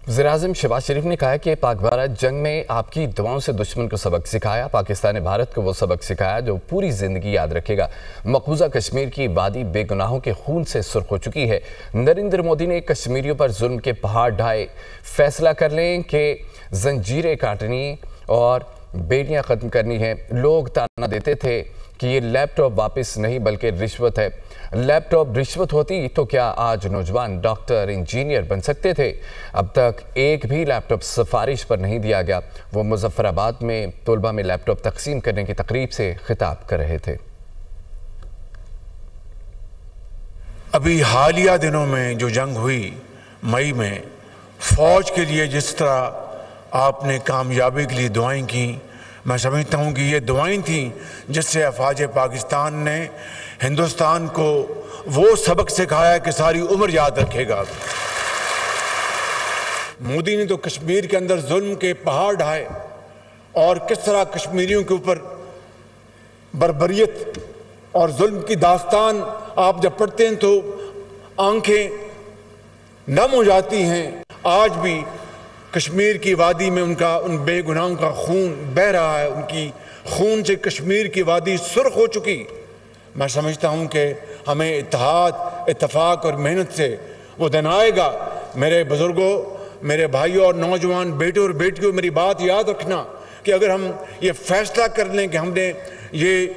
वज़ीर-ए-आज़म शहबाज शरीफ ने कहा कि पाक भारत जंग में आपकी दुआओं से दुश्मन को सबक सिखाया। पाकिस्तान ने भारत को वो सबक सिखाया जो पूरी जिंदगी याद रखेगा। मकबूजा कश्मीर की वादी बेगुनाहों के खून से सुर्ख हो चुकी है। नरेंद्र मोदी ने कश्मीरियों पर जुल्म के पहाड़ ढाए। फैसला कर लें कि जंजीरें काटनी और बेड़ियां ख़त्म करनी है। लोग ताना देते थे कि ये लैपटॉप वापस नहीं बल्कि रिश्वत है। लैपटॉप रिश्वत होती तो क्या आज नौजवान डॉक्टर इंजीनियर बन सकते थे? अब तक एक भी लैपटॉप सिफारिश पर नहीं दिया गया। वो मुजफ्फराबाद में तलबा में लैपटॉप तकसीम करने की तकरीब से खिताब कर रहे थे। अभी हालिया दिनों में जो जंग हुई मई में, फौज के लिए जिस तरह आपने कामयाबी के लिए दुआएं की, मैं समझता हूं कि ये दुआएं थी जिससे अफवाज पाकिस्तान ने हिंदुस्तान को वो सबक सिखाया कि सारी उम्र याद रखेगा। मोदी ने तो कश्मीर के अंदर जुल्म के पहाड़ ढाए और किस तरह कश्मीरियों के ऊपर बर्बरियत और जुल्म की दास्तान आप जब पढ़ते हैं तो आंखें नम हो जाती हैं। आज भी कश्मीर की वादी में उन बेगुनाहों का खून बह रहा है। उनकी खून से कश्मीर की वादी सुर्ख हो चुकी। मैं समझता हूं कि हमें इत्तेहाद, इत्तेफाक और मेहनत से वो दिन आएगा। मेरे बुजुर्गों, मेरे भाइयों और नौजवान बेटे और बेटियों, मेरी बात याद रखना कि अगर हम ये फैसला कर लें कि हमने ये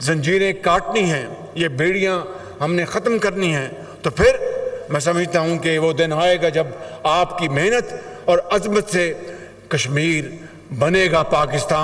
जंजीरें काटनी हैं, ये बेड़ियां हमने ख़त्म करनी हैं, तो फिर मैं समझता हूं कि वो दिन आएगा जब आपकी मेहनत और अज़मत से कश्मीर बनेगा पाकिस्तान।